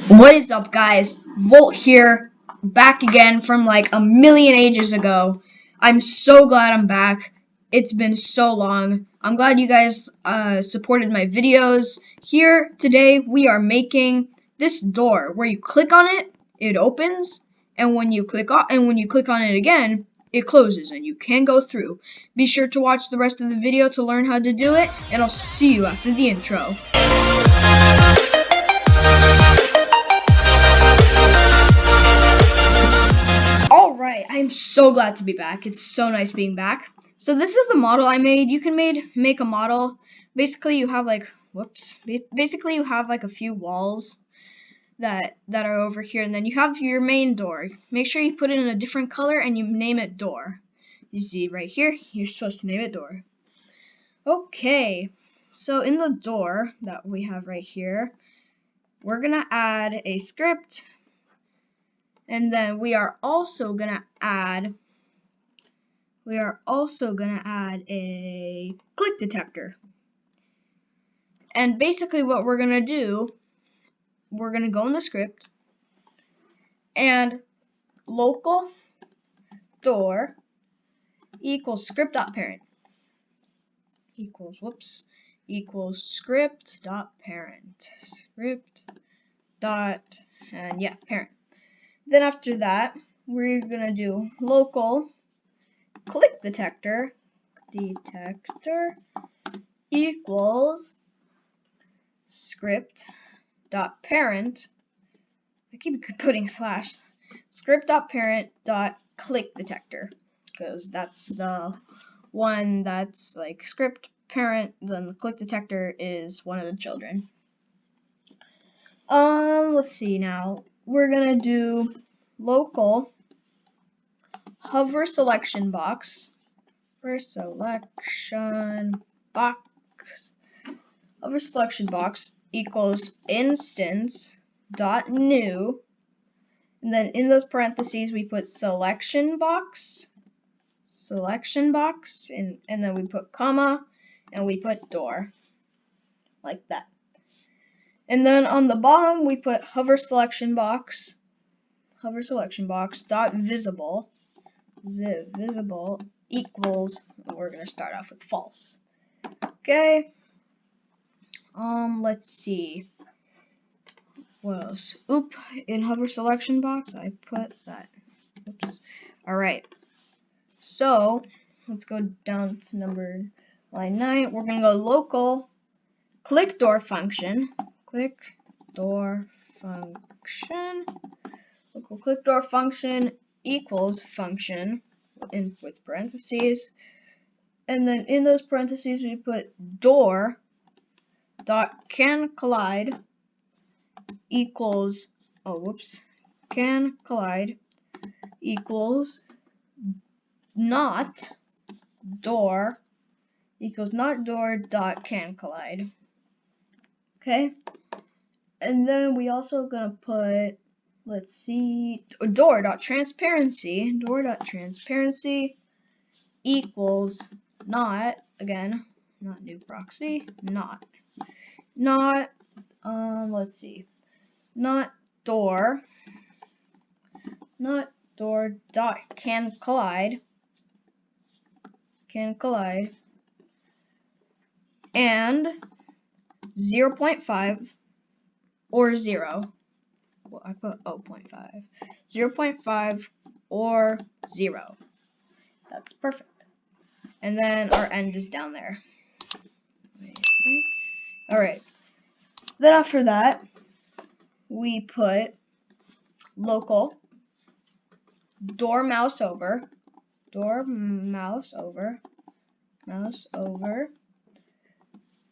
What is up, guys? Volt here, back again from like a million ages ago. I'm so glad I'm back. It's been so long. I'm glad you guys supported my videos. Here today we are making this door where you click on it, it opens, and when you click on it again, it closes and you can go through. Be sure to watch the rest of the video to learn how to do it, and I'll see you after the intro. Alright, I'm so glad to be back. It's so nice being back. So this is the model I made. You can make a model. Basically you have like a few walls that are over here, and then you have your main door. Make sure you put it in a different color and you name it door. You see right here, you're supposed to name it door. Okay, so in the door that we have right here, we're gonna add a script. And then we are also gonna add a click detector. And basically what we're gonna do, we're gonna go in the script and local door equals script.parent equals script.parent parent. Then after that, we're gonna do local click detector equals script.parent. I keep putting slash script.parent.click detector because that's the one that's like script parent, then the click detector is one of the children. Let's see now. We're gonna do local hover selection box hover selection box equals instance dot new, and then in those parentheses we put selection box, and then we put comma, and we put door, like that. And then on the bottom we put hover selection box dot visible equals, we're gonna start off with false. Okay. Let's see. What else? In hover selection box, I put that. Oops. Alright. So, let's go down to line 9. We're going to go local click door function. Local click door function equals function with parentheses. And then in those parentheses, we put door dot can collide equals can collide equals not door dot can collide. Okay, and then we also gonna put, let's see, door dot transparency equals not, again, not new proxy, not let's see, not door dot can collide and 0.5 or 0. Well, I put 0.5. 0.5 or 0. That's perfect. And then our end is down there. Alright. Then after that, we put local door mouse over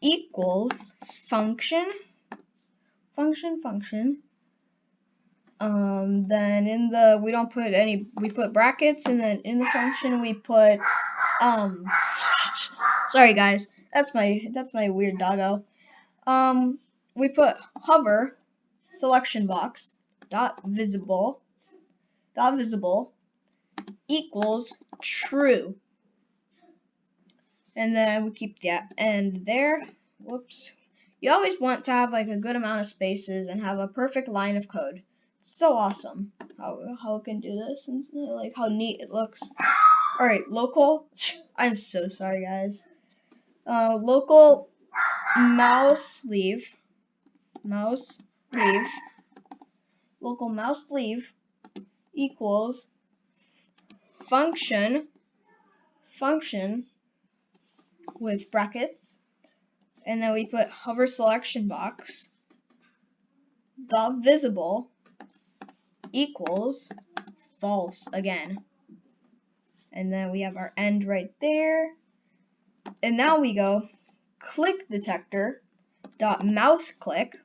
equals function. Then in the, we don't put any, we put brackets, and then in the function we put sorry guys, that's my weird doggo. We put hover selection box dot visible equals true, and then we keep the end there. You always want to have like a good amount of spaces and have a perfect line of code. It's so awesome how it can do this and like how neat it looks. All right, local. I'm so sorry, guys. Local mouse leave. Local mouse leave equals function with brackets, and then we put hover selection box dot visible equals false again, and then we have our end right there. And now we go ClickDetector dot mouse click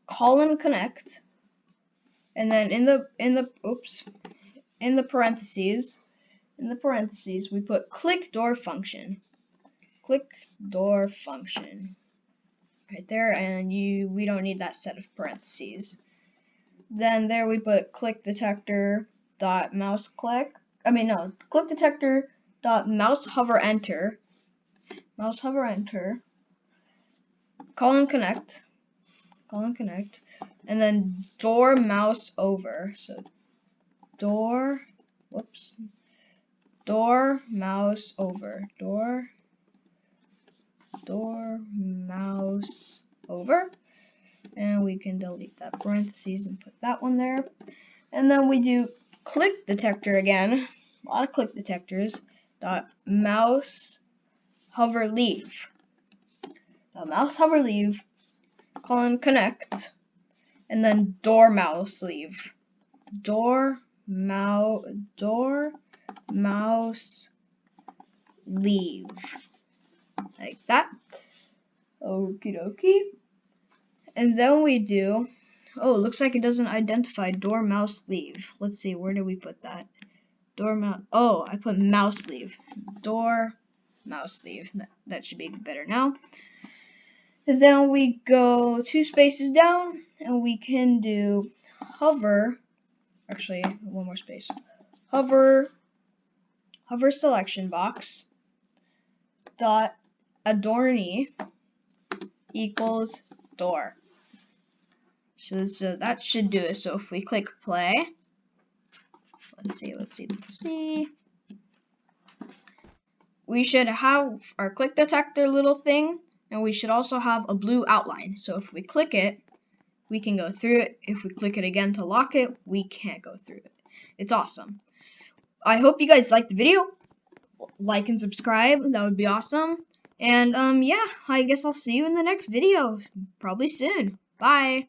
connect, and then in the parentheses we put click door function right there, and we don't need that set of parentheses. Then there we put ClickDetector dot mouse click. ClickDetector dot mouse hover enter. Connect, and then door mouse over. So door mouse over. Door mouse over. And we can delete that parentheses and put that one there. And then we do ClickDetector again. A lot of click detectors. Dot mouse hover leave. Mouse hover leave, connect, and then door mouse leave. Door mouse leave. Like that. Okie dokie. And then we do, oh, it looks like it doesn't identify door mouse leave. Let's see, where did we put that? Oh, I put mouse leave. Door mouse leave. That should be better now. And then we go 2 spaces down, and we can do hover. Actually, one more space. Hover selection box dot adorney equals door. So that should do it. So if we click play, let's see. We should have our click detector little thing, and we should also have a blue outline. So if we click it, we can go through it. If we click it again to lock it, we can't go through it. It's awesome. I hope you guys liked the video. Like and subscribe. That would be awesome. And yeah, I guess I'll see you in the next video. Probably soon. Bye.